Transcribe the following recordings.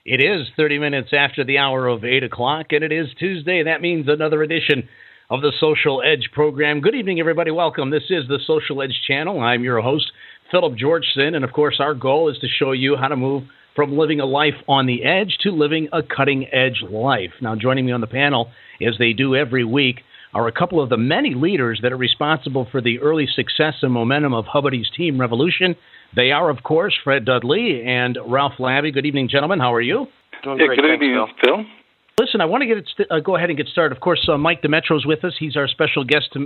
It is 30 minutes after the hour of 8 o'clock, and it is Tuesday. That means another edition of the Social Edge program. Good evening, everybody. Welcome. This is the Social Edge channel. I'm your host, Philip Georgeson, and of course, our goal is to show you how to move from living a life on the edge to living a cutting-edge life. Now, joining me on the panel, as they do every week, are a couple of the many leaders that are responsible for the early success and momentum of Hubbody's Team Revolution. They are, of course, Fred Dudley and Ralph Labby. Good evening, gentlemen. How are you? Doing great. Good evening, Phil. Listen, I want to go ahead and get started. Of course, Mike DeMetro's with us. He's our special guest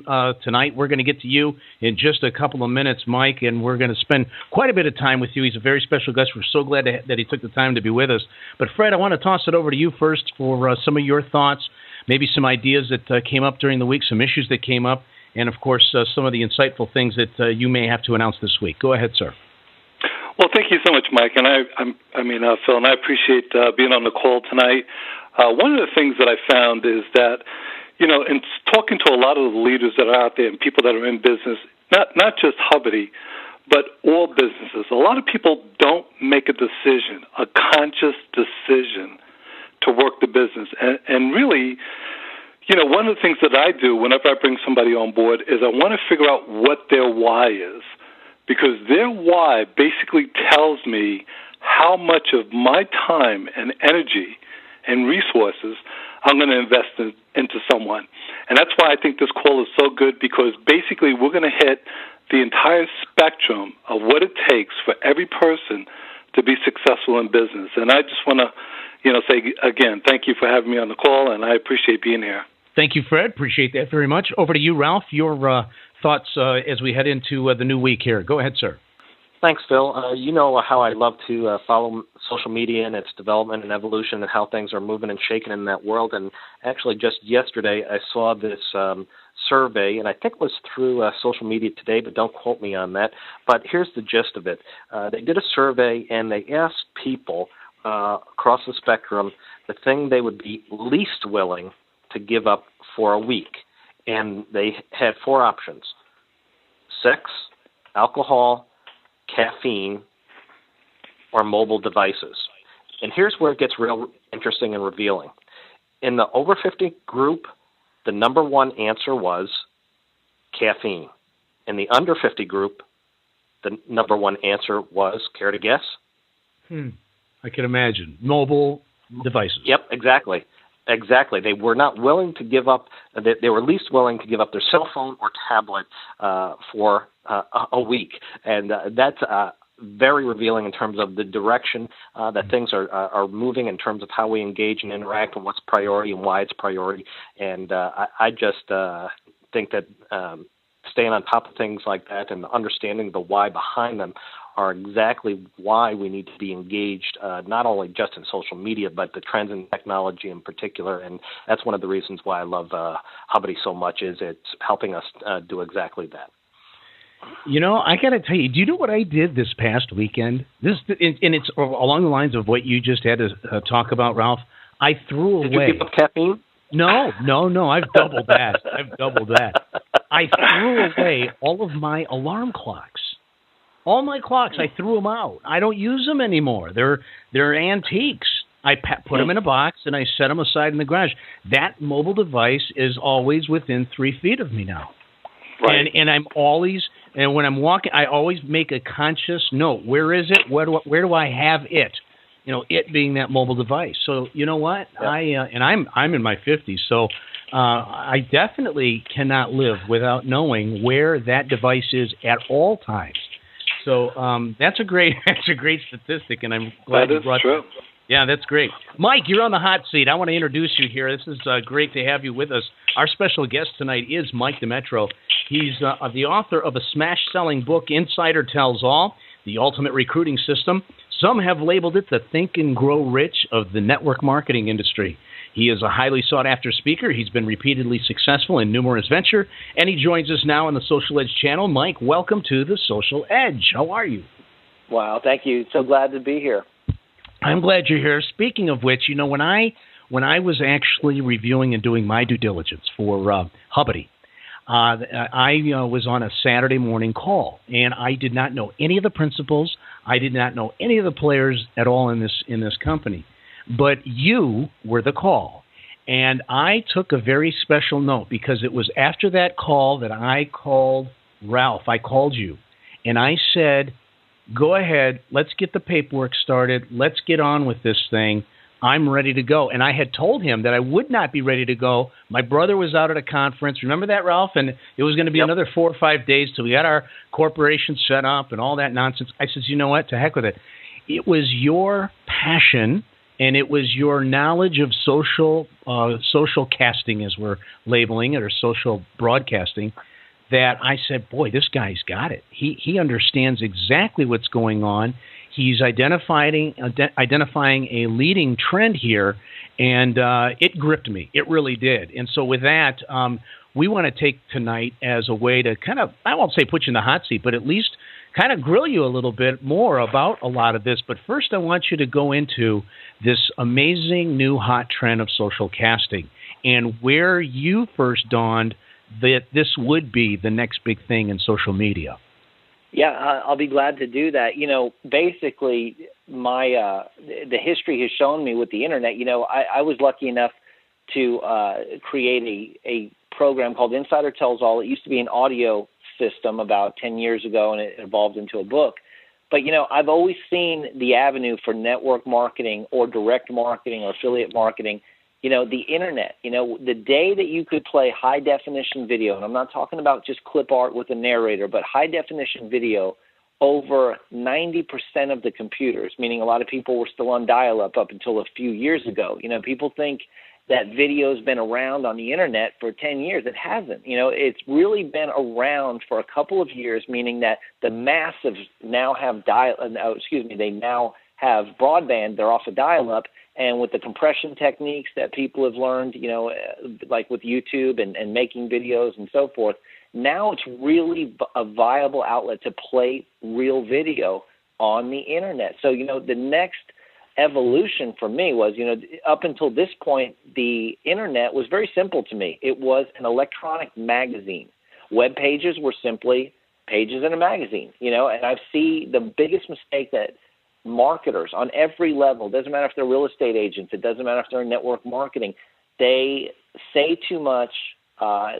tonight. We're going to get to you in just a couple of minutes, Mike, and we're going to spend quite a bit of time with you. He's a very special guest. We're so glad that he took the time to be with us. But, Fred, I want to toss it over to you first for some of your thoughts, maybe some ideas that came up during the week, some issues that came up, and, of course, some of the insightful things that you may have to announce this week. Go ahead, sir. Well, thank you so much, Mike. And Phil, and I appreciate being on the call tonight. One of the things that I found is that, in talking to a lot of the leaders that are out there and people that are in business, not just Hubbody, but all businesses, a lot of people don't make a decision, a conscious decision to work the business. And really, one of the things that I do whenever I bring somebody on board is I want to figure out what their why is. Because their why basically tells me how much of my time and energy and resources I'm going to invest into someone. And that's why I think this call is so good, because basically we're going to hit the entire spectrum of what it takes for every person to be successful in business. And I just want to, say again, thank you for having me on the call, and I appreciate being here. Thank you, Fred. Appreciate that very much. Over to you, Ralph. Your thoughts as we head into the new week here. Go ahead, sir. Thanks, Phil. You know how I love to follow social media and its development and evolution and how things are moving and shaking in that world. And actually just yesterday I saw this survey, and I think it was through social media today, but don't quote me on that. But here's the gist of it. They did a survey, and they asked people across the spectrum the thing they would be least willing to give up for a week. And they had four options: sex, alcohol, caffeine, or mobile devices. And here's where it gets real interesting and revealing. In the over 50 group, the number one answer was caffeine. In the under 50 group, the number one answer was, care to guess? I can imagine. Mobile devices. Yep, exactly. Exactly. They were not willing to give up, they were least willing to give up their cell phone or tablet for a week. And that's very revealing in terms of the direction that things are moving in terms of how we engage and interact and what's priority and why it's priority. And I just think that staying on top of things like that and understanding the why behind them are exactly why we need to be engaged, not only just in social media, but the trends in technology in particular. And that's one of the reasons why I love Hubbody so much, is it's helping us do exactly that. I got to tell you, do you know what I did this past weekend? And it's along the lines of what you just had to talk about, Ralph. I threw away. Did you give up caffeine? No. I've doubled that. I threw away all of my alarm clocks. All my clocks, I threw them out. I don't use them anymore. They're antiques. I put them in a box, and I set them aside in the garage. That mobile device is always within 3 feet of me now. Right. And I'm always, and when I'm walking, I always make a conscious note. Where is it? Where do I have it? It being that mobile device. So you know what? Yeah. I'm in my 50s, so I definitely cannot live without knowing where that device is at all times. So that's a great statistic, and I'm glad you brought that. Yeah, that's great. Mike, you're on the hot seat. I want to introduce you here. This is great to have you with us. Our special guest tonight is Mike DeMetro. He's the author of a smash-selling book, Insider Tells All, The Ultimate Recruiting System. Some have labeled it the Think and Grow Rich of the network marketing industry. He is a highly sought-after speaker. He's been repeatedly successful in numerous ventures, and he joins us now on the Social Edge channel. Mike, welcome to the Social Edge. How are you? Wow, thank you. So glad to be here. I'm glad you're here. Speaking of which, when I was actually reviewing and doing my due diligence for Hubbody, I was on a Saturday morning call, and I did not know any of the principals. I did not know any of the players at all in this company. but you were the call. And I took a very special note because it was after that call that I called Ralph. I called you, and I said, go ahead, let's get the paperwork started. Let's get on with this thing. I'm ready to go. And I had told him that I would not be ready to go. My brother was out at a conference. Remember that, Ralph? And it was going to be another 4 or 5 days till we had our corporation set up and all that nonsense. I said, you know what? To heck with it. It was your passion, and it was your knowledge of social casting, as we're labeling it, or social broadcasting, that I said, boy, this guy's got it. He understands exactly what's going on. He's identifying a leading trend here, and it gripped me. It really did. And so with that, we want to take tonight as a way to kind of, I won't say put you in the hot seat, but at least kind of grill you a little bit more about a lot of this. But first, I want you to go into this amazing new hot trend of social casting and where you first dawned that this would be the next big thing in social media. Yeah, I'll be glad to do that. You know, basically, my the history has shown me with the internet. You know, I was lucky enough to create a program called Insider Tells All. It used to be an audio system about 10 years ago, and it evolved into a book. But, you know, I've always seen the avenue for network marketing or direct marketing or affiliate marketing, you know, the internet. You know, the day that you could play high-definition video, and I'm not talking about just clip art with a narrator, but high-definition video over 90% of the computers, meaning a lot of people were still on dial-up up until a few years ago. You know, people think that video's been around on the internet for 10 years. It hasn't. You know, it's really been around for a couple of years, meaning that the masses now have they now have broadband. They're off of dial-up, and with the compression techniques that people have learned, you know, like with YouTube and making videos and so forth, now it's really a viable outlet to play real video on the internet. So, you know, the next evolution for me was, you know, up until this point, the internet was very simple to me. It was an electronic magazine. Web pages were simply pages in a magazine, you know, and I see the biggest mistake that marketers on every level, doesn't matter if they're real estate agents, it doesn't matter if they're in network marketing, they say too much,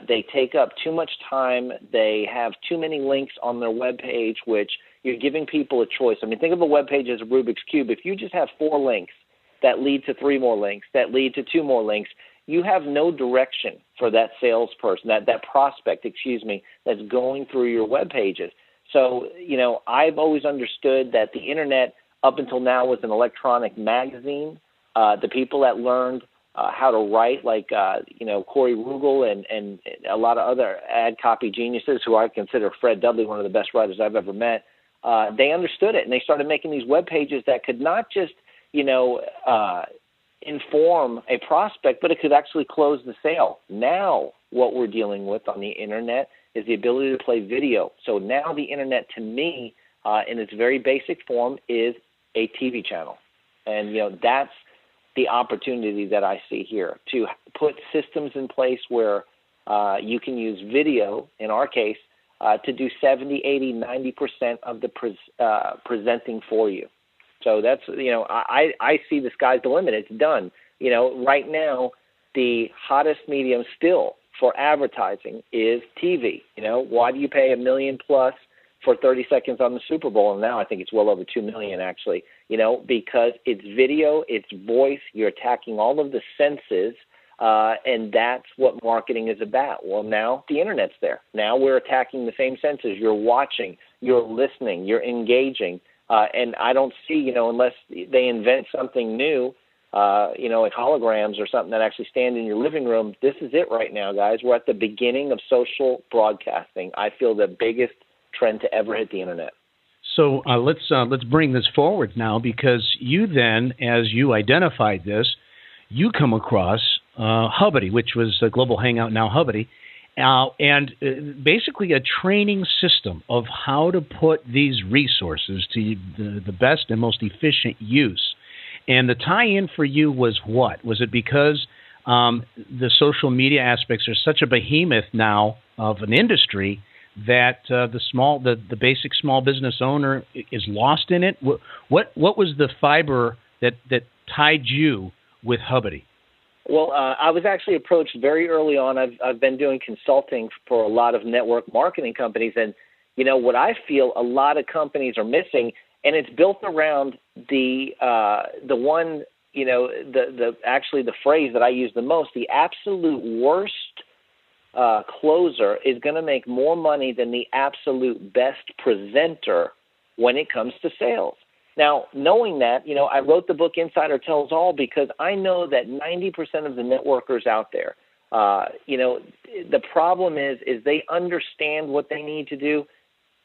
they take up too much time, they have too many links on their web page, which you're giving people a choice. I mean, think of a web page as a Rubik's Cube. If you just have 4 links that lead to 3 more links, that lead to 2 more links, you have no direction for that salesperson, that prospect, that's going through your web pages. So, you know, I've always understood that the internet up until now was an electronic magazine. The people that learned how to write, like, you know, Corey Rugel and a lot of other ad copy geniuses who I consider Fred Dudley one of the best writers I've ever met, they understood it, and they started making these web pages that could not just, you know, inform a prospect, but it could actually close the sale. Now what we're dealing with on the internet is the ability to play video. So now the internet, to me, in its very basic form, is a TV channel. And, you know, that's the opportunity that I see here, to put systems in place where you can use video, in our case, to do 70, 80, 90% of the presenting for you. So that's, you know, I see the sky's the limit. It's done. You know, right now, the hottest medium still for advertising is TV. You know, why do you pay $1 million plus for 30 seconds on the Super Bowl? And now I think it's well over $2 million, actually. You know, because it's video, it's voice, you're attacking all of the senses, and that's what marketing is about. Well, now the internet's there. Now we're attacking the same senses. You're watching, you're listening, you're engaging. And I don't see, you know, unless they invent something new, you know, like holograms or something that actually stand in your living room, this is it right now, guys. We're at the beginning of social broadcasting. I feel the biggest trend to ever hit the internet. So let's bring this forward now, because you then, as you identified this, you come across Hubbity, which was a Global Hangout, now Hubbity, and basically a training system of how to put these resources to the best and most efficient use. And the tie-in for you was what? Was it because the social media aspects are such a behemoth now of an industry that the basic small business owner is lost in it? What was the fiber that tied you with Hubbity? Well, I was actually approached very early on. I've been doing consulting for a lot of network marketing companies, and what I feel a lot of companies are missing, and it's built around the one, the phrase that I use the most: the absolute worst closer is going to make more money than the absolute best presenter when it comes to sales. Now, knowing that, I wrote the book Insider Tells All because I know that 90% of the networkers out there, the problem is they understand what they need to do.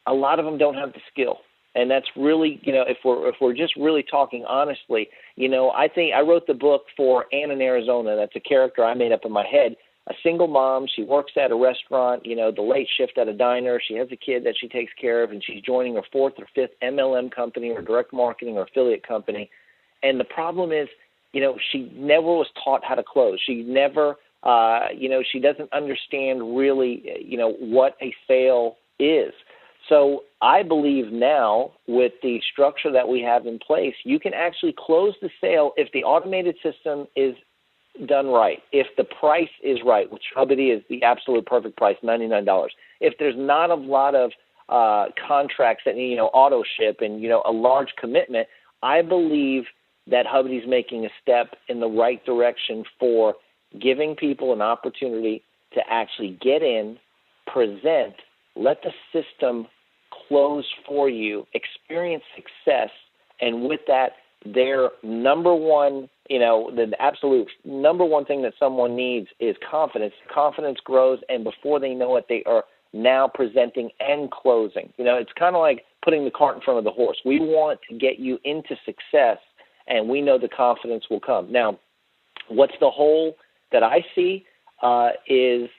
A lot of them don't have the skill. And that's really, if we're just really talking honestly, I think I wrote the book for Ann in Arizona. That's a character I made up in my head. A single mom. She works at a restaurant, the late shift at a diner. She has a kid that she takes care of, and she's joining her fourth or fifth MLM company or direct marketing or affiliate company. And the problem is, she never was taught how to close. She never, she doesn't understand really, what a sale is. So I believe now with the structure that we have in place, you can actually close the sale if the automated system is done right, if the price is right, which Hubbity is the absolute perfect price, $99. If there's not a lot of contracts that need, auto ship and, a large commitment, I believe that Hubbity's making a step in the right direction for giving people an opportunity to actually get in, present, let the system close for you, experience success, and with that, their number one, the absolute number one thing that someone needs is confidence. Confidence grows, and before they know it, they are now presenting and closing. It's kind of like putting the cart in front of the horse. We want to get you into success, and we know the confidence will come. Now, what's the hole that I see is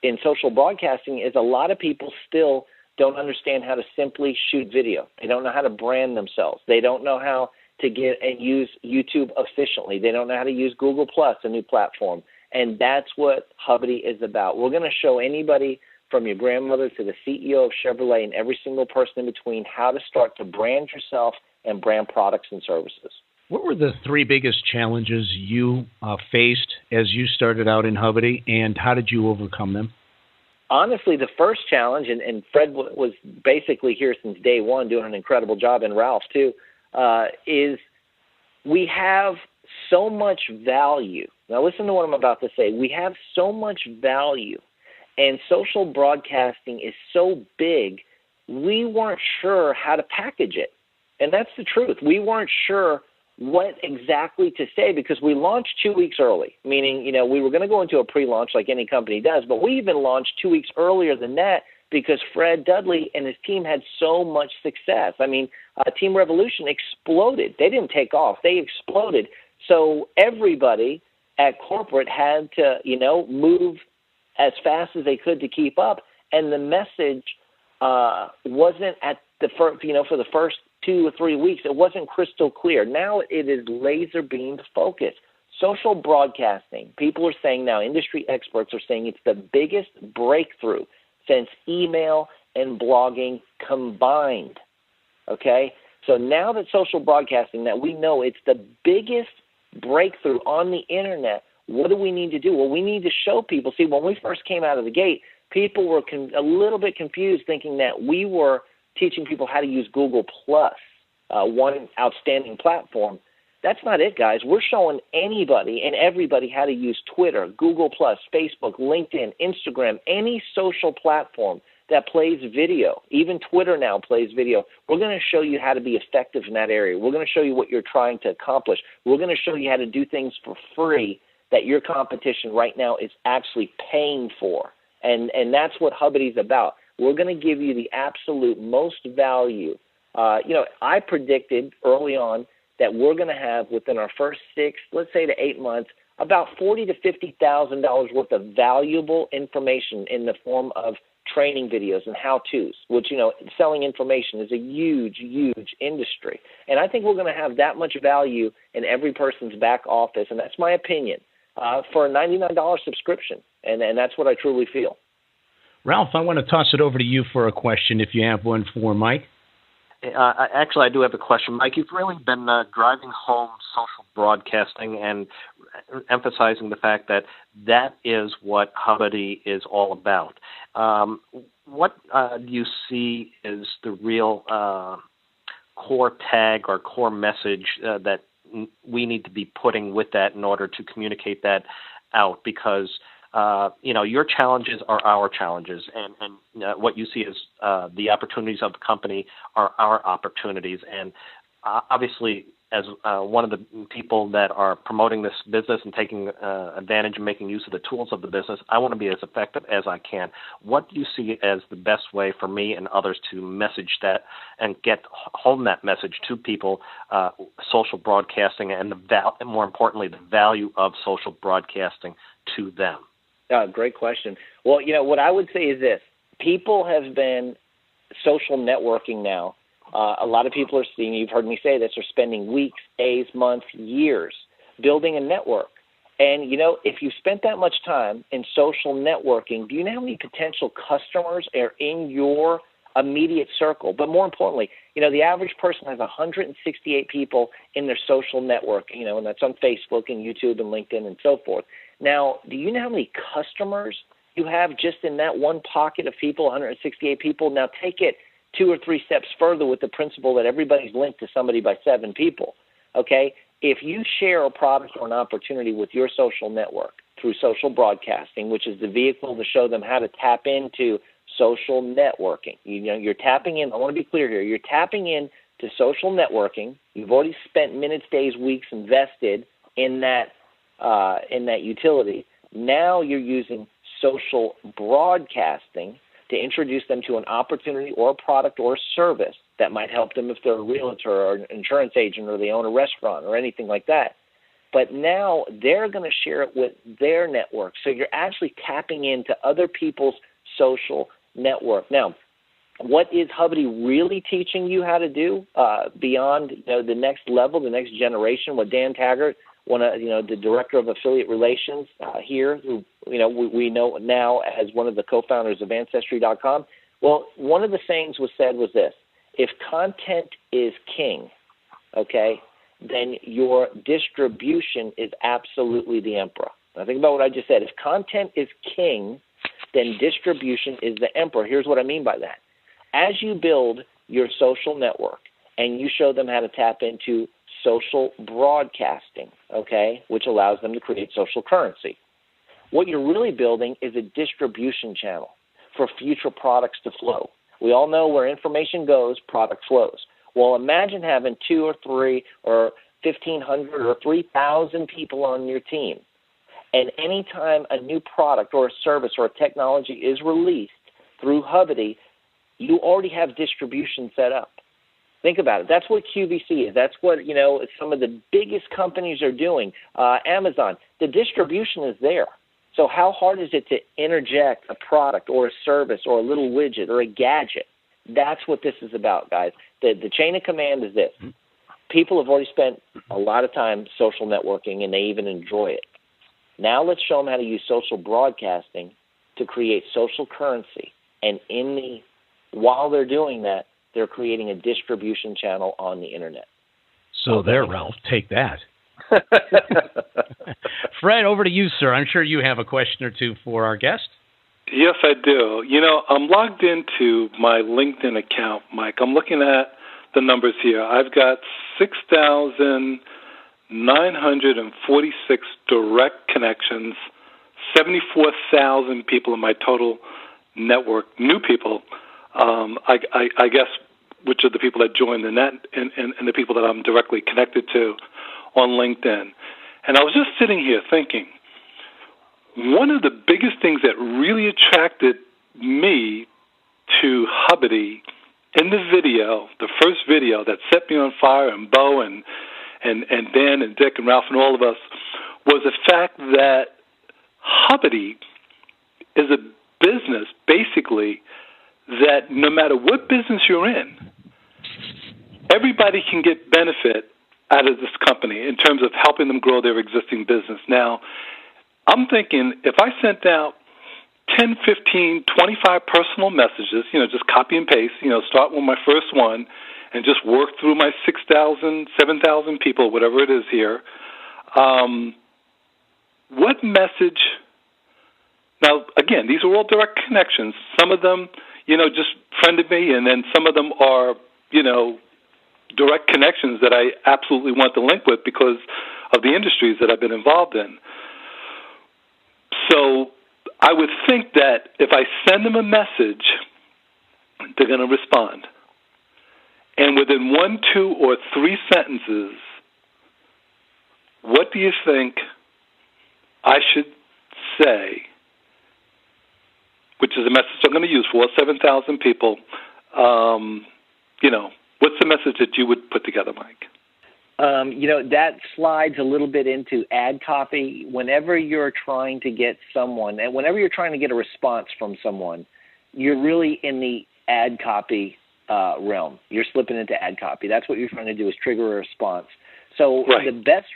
in social broadcasting is a lot of people still don't understand how to simply shoot video. They don't know how to brand themselves. They don't know how to get and use YouTube efficiently. They don't know how to use Google Plus, a new platform. And that's what Hubbity is about. We're going to show anybody from your grandmother to the CEO of Chevrolet and every single person in between how to start to brand yourself and brand products and services. What were the three biggest challenges you faced as you started out in Hubbity, and how did you overcome them? Honestly, the first challenge, and Fred was basically here since day one doing an incredible job, and Ralph too, is we have so much value. Now listen to what I'm about to say. We have so much value, and social broadcasting is so big, we weren't sure how to package it. And that's the truth. We weren't sure what exactly to say because we launched 2 weeks early, meaning, we were going to go into a pre-launch like any company does, but we even launched 2 weeks earlier than that because Fred Dudley and his team had so much success. I mean, Team Revolution exploded. They didn't take off. They exploded. So everybody at corporate had to, move as fast as they could to keep up. And the message wasn't at the first, for the first 2 or 3 weeks, it wasn't crystal clear. Now it is laser beamed focused. Social broadcasting, people are saying now, industry experts are saying it's the biggest breakthrough since email and blogging combined. Okay? So now that social broadcasting, that we know it's the biggest breakthrough on the internet, what do we need to do? Well, we need to show people. See, when we first came out of the gate, people were a little bit confused thinking that we were teaching people how to use Google Plus, one outstanding platform. That's not it, guys. We're showing anybody and everybody how to use Twitter, Google Plus, Facebook, LinkedIn, Instagram, any social platform that plays video. Even Twitter now plays video. We're going to show you how to be effective in that area. We're going to show you what you're trying to accomplish. We're going to show you how to do things for free that your competition right now is actually paying for. And that's what Hubbity's about. We're going to give you the absolute most value. I predicted early on that we're going to have within our first 6, let's say to 8 months, about $40,000 to $50,000 worth of valuable information in the form of training videos and how-tos, which, selling information is a huge, huge industry. And I think we're going to have that much value in every person's back office, and that's my opinion, for a $99 subscription. And that's what I truly feel. Ralph, I want to toss it over to you for a question if you have one for Mike. Actually, I do have a question, Mike. You've really been driving home social broadcasting and emphasizing the fact that that is what Hubbity is all about. What do you see as the real core tag or core message that we need to be putting with that in order to communicate that out? Because your challenges are our challenges, and what you see as the opportunities of the company are our opportunities. And obviously, as one of the people that are promoting this business and taking advantage and making use of the tools of the business, I want to be as effective as I can. What do you see as the best way for me and others to message that and get home that message to people, social broadcasting, and more importantly, the value of social broadcasting to them? Great question. Well, what I would say is this. People have been social networking now. A lot of people are seeing, you've heard me say this, are spending weeks, days, months, years building a network. And, if you spent that much time in social networking, do you know how many potential customers are in your immediate circle? But more importantly, the average person has 168 people in their social network, and that's on Facebook and YouTube and LinkedIn and so forth. Now, do you know how many customers you have just in that one pocket of people, 168 people? Now take it 2 or 3 steps further with the principle that everybody's linked to somebody by 7 people, okay? If you share a product or an opportunity with your social network through social broadcasting, which is the vehicle to show them how to tap into social networking, you're tapping in, I want to be clear here, you're tapping in to social networking. You've already spent minutes, days, weeks invested in that utility. Now you're using social broadcasting to introduce them to an opportunity or a product or a service that might help them if they're a realtor or an insurance agent or they own a restaurant or anything like that. But now they're going to share it with their network. So you're actually tapping into other people's social network. Now, what is Hubbity really teaching you how to do beyond the next level, the next generation? What Dan Taggart, the director of affiliate relations here, who we know now as one of the co-founders of Ancestry.com. Well, one of the sayings was this: if content is king, okay, then your distribution is absolutely the emperor. Now think about what I just said. If content is king, then distribution is the emperor. Here's what I mean by that. As you build your social network and you show them how to tap into social broadcasting, okay, which allows them to create social currency, what you're really building is a distribution channel for future products to flow. We all know where information goes, product flows. Well, imagine having 2 or 3 or 1,500 or 3,000 people on your team. And anytime a new product or a service or a technology is released through Hubbity, you already have distribution set up. Think about it. That's what QVC is. That's what, some of the biggest companies are doing. Amazon, the distribution is there. So how hard is it to interject a product or a service or a little widget or a gadget? That's what this is about, guys. The chain of command is this. People have already spent a lot of time social networking, and they even enjoy it. Now let's show them how to use social broadcasting to create social currency. And while they're doing that, they're creating a distribution channel on the internet. So there, Ralph, take that. Fred, over to you, sir. I'm sure you have a question or two for our guest. Yes, I do. I'm logged into my LinkedIn account, Mike. I'm looking at the numbers here. I've got 6,946 direct connections, 74,000 people in my total network, new people. I guess, which are the people that join the net and the people that I'm directly connected to on LinkedIn. And I was just sitting here thinking, one of the biggest things that really attracted me to Hubbity in the video, the first video that set me on fire, and Bo and Dan and Dick and Ralph and all of us, was the fact that Hubbity is a business, basically, that no matter what business you're in, everybody can get benefit out of this company in terms of helping them grow their existing business. Now, I'm thinking if I sent out 10, 15, 25 personal messages, just copy and paste, start with my first one and just work through my 6,000, 7,000 people, whatever it is here, what message? Now, again, these are all direct connections. Some of them, just friended me, and then some of them are, direct connections that I absolutely want to link with because of the industries that I've been involved in. So I would think that if I send them a message, they're going to respond. And within 1, 2, or 3 sentences, what do you think I should say, which is a message I'm going to use for all 7,000 people? What's the message that you would put together, Mike? That slides a little bit into ad copy. Whenever you're trying to get someone, and whenever you're trying to get a response from someone, you're really in the ad copy realm. You're slipping into ad copy. That's what you're trying to do, is trigger a response. So right. The best,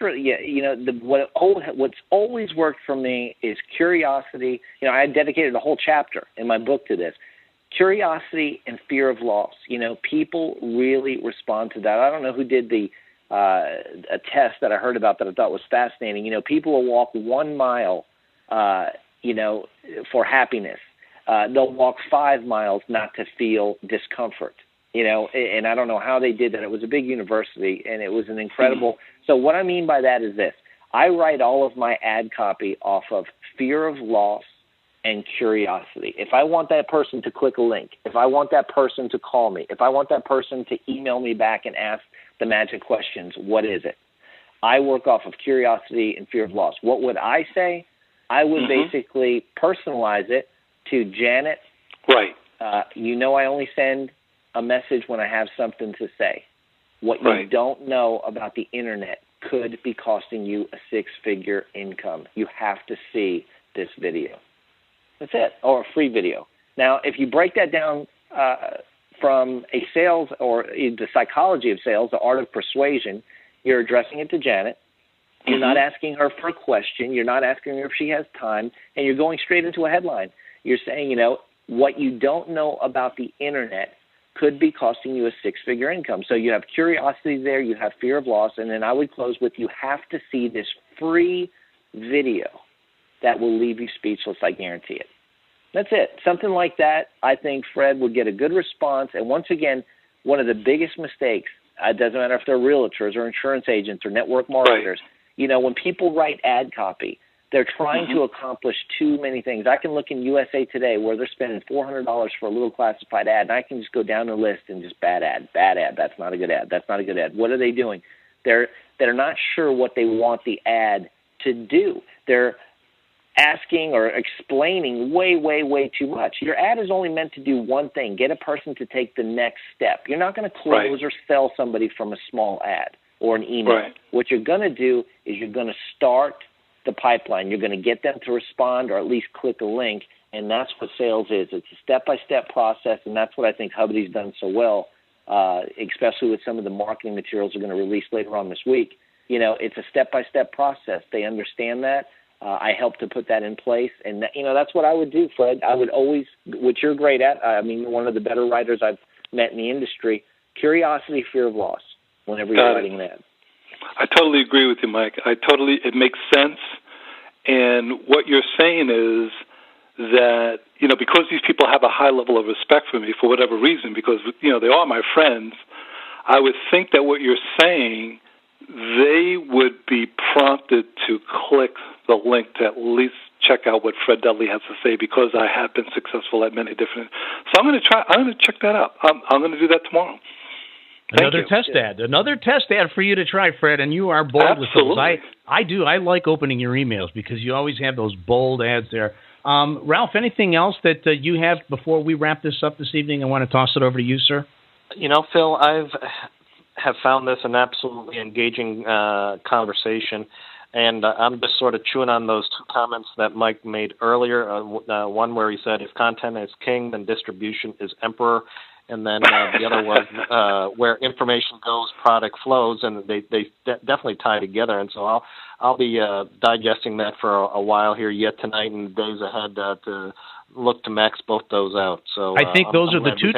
what's always worked for me is curiosity. I dedicated a whole chapter in my book to this. Curiosity and fear of loss. People really respond to that. I don't know who did a test that I heard about that I thought was fascinating. People will walk 1 mile, for happiness. They'll walk 5 miles not to feel discomfort. And I don't know how they did that. It was a big university, and it was an incredible. So what I mean by that is this. I write all of my ad copy off of fear of loss and curiosity. If I want that person to click a link, if I want that person to call me, if I want that person to email me back and ask the magic questions, what is it? I work off of curiosity and fear of loss. What would I say? I would basically personalize it to Janet. Right. I only send a message when I have something to say. What you don't know about the internet could be costing you a 6-figure income. You have to see this video. That's it, or a free video. Now, if you break that down from a sales or the psychology of sales, the art of persuasion, you're addressing it to Janet. You're not asking her for a question. You're not asking her if she has time, and you're going straight into a headline. You're saying, what you don't know about the internet could be costing you a 6-figure income. So you have curiosity there, you have fear of loss, and then I would close with, you have to see this free video that will leave you speechless, I guarantee it. That's it. Something like that, I think Fred would get a good response. And once again, one of the biggest mistakes, it doesn't matter if they're realtors or insurance agents or network marketers, when people write ad copy, they're trying to accomplish too many things. I can look in USA Today where they're spending $400 for a little classified ad, and I can just go down the list and just bad ad, that's not a good ad, that's not a good ad. What are they doing? They're not sure what they want the ad to do. They're asking or explaining way, way, way too much. Your ad is only meant to do one thing, get a person to take the next step. You're not going to close or sell somebody from a small ad or an email. Right. What you're going to do is you're going to start the pipeline. You're going to get them to respond or at least click a link, and that's what sales is. It's a step-by-step process, and that's what I think Hubby's done so well, especially with some of the marketing materials we're going to release later on this week. It's a step-by-step process. They understand that. I help to put that in place, and that's what I would do, Fred. I would always, which you're great at. One of the better writers I've met in the industry. Curiosity, fear of loss. Whenever you're writing an ad. I totally agree with you, Mike. It makes sense, and what you're saying is that because these people have a high level of respect for me for whatever reason, because they are my friends. I would think that what you're saying, they would be prompted to click the link to at least check out what Fred Dudley has to say, because I have been successful at many different. So I'm going to check that out. I'm going to do that tomorrow. Another test ad for you to try, Fred, and you are bold with those. I do. I like opening your emails because you always have those bold ads there. Ralph, anything else that you have before we wrap this up this evening? I want to toss it over to you, sir. Phil, have found this an absolutely engaging conversation, and I'm just sort of chewing on those 2 comments that Mike made earlier. One where he said, if content is king, then distribution is emperor. And then the other was where information goes, product flows, and they definitely tie together. And so I'll be digesting that for a while here yet tonight and the days ahead to look to max both those out. So I think those are the 2.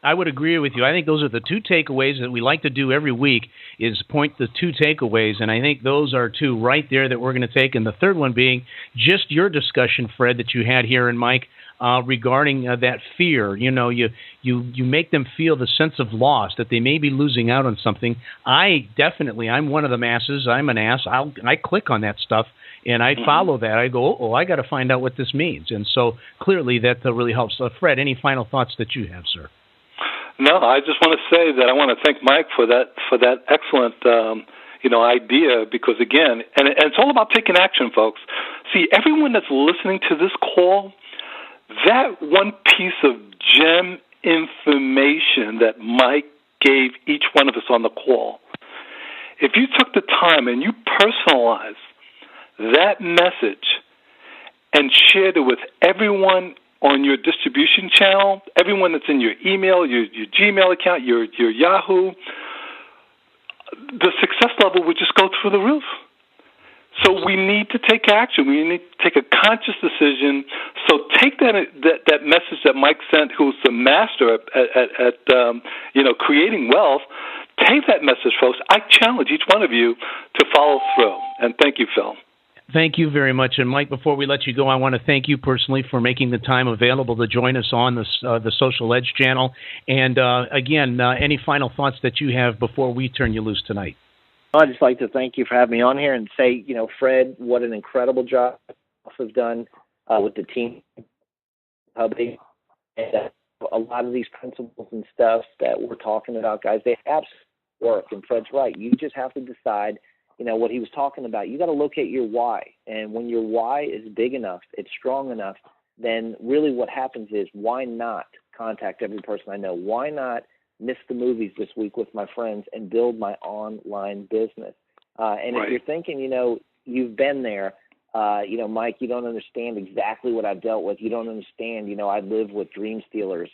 I would agree with you. I think those are the two takeaways that we like to do every week is point the two takeaways, and I think those are two right there that we're going to take. And the third one being just your discussion, Fred, that you had here, and Mike, regarding that fear. You know, you make them feel the sense of loss, that they may be losing out on something. I'm one of the masses. I'm an ass. I click on that stuff, and I follow that. I go, I got to find out what this means. And so clearly that really helps. Fred, any final thoughts that you have, sir? No, I just want to say that I want to thank Mike for that excellent idea, because again, and it's all about taking action, folks. See, everyone that's listening to this call, that one piece of gem information that Mike gave each one of us on the call, if you took the time and you personalized that message and shared it with everyone on your distribution channel, everyone that's in your email, your Gmail account, your Yahoo, the success level would just go through the roof. So we need to take action. We need to take a conscious decision. So take that message that Mike sent, who's the master at creating wealth. Take that message, folks. I challenge each one of you to follow through. And thank you, Phil. Thank you very much. And Mike, before we let you go, I want to thank you personally for making the time available to join us on the Social Edge channel. And again, any final thoughts that you have before we turn you loose tonight? I'd just like to thank you for having me on here and say, Fred, what an incredible job you've done with the team. And a lot of these principles and stuff that we're talking about, guys, they absolutely work. And Fred's right. You just have to decide what he was talking about. You got to locate your why. And when your why is big enough, it's strong enough, then really what happens is, why not contact every person I know? Why not miss the movies this week with my friends and build my online business? And right. If you're thinking, you've been there, Mike, you don't understand exactly what I've dealt with. You don't understand, I live with dream stealers,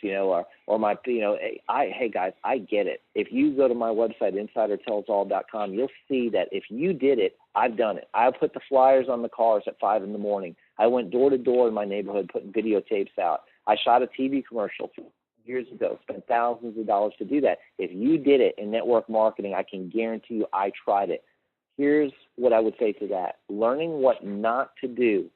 or my, hey guys, I get it. If you go to my website, insidertellsall.com, you'll see that if you did it, I've done it. I put the flyers on the cars at 5 a.m. I went door to door in my neighborhood putting videotapes out. I shot a TV commercial years ago, spent thousands of dollars to do that. If you did it in network marketing, I can guarantee you I tried it. Here's what I would say to that. Learning what not to do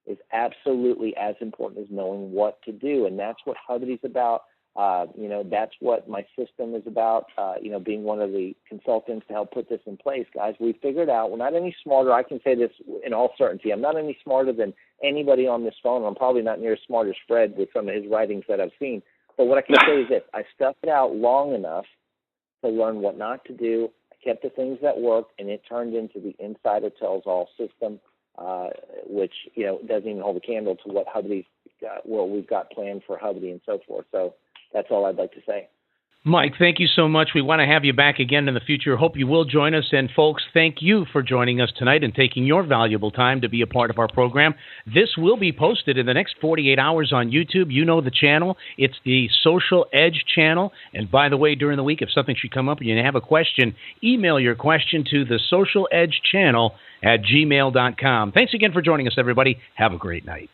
is absolutely as important as knowing what to do. And that's what Hubbody's about. That's what my system is about, being one of the consultants to help put this in place. Guys, we figured out we're not any smarter. I can say this in all certainty. I'm not any smarter than anybody on this phone. I'm probably not near as smart as Fred with some of his writings that I've seen. But what I can say is this. I stuck it out long enough to learn what not to do. Kept the things that worked, and it turned into the Insider Tells All system, which doesn't even hold a candle to what Hubbody's what we've got planned for Hubbody and so forth. So that's all I'd like to say. Mike, thank you so much. We want to have you back again in the future. Hope you will join us. And folks, thank you for joining us tonight and taking your valuable time to be a part of our program. This will be posted in the next 48 hours on YouTube. You know the channel. It's the Social Edge channel. And by the way, during the week, if something should come up and you have a question, email your question to the Social Edge channel at gmail.com. Thanks again for joining us, everybody. Have a great night.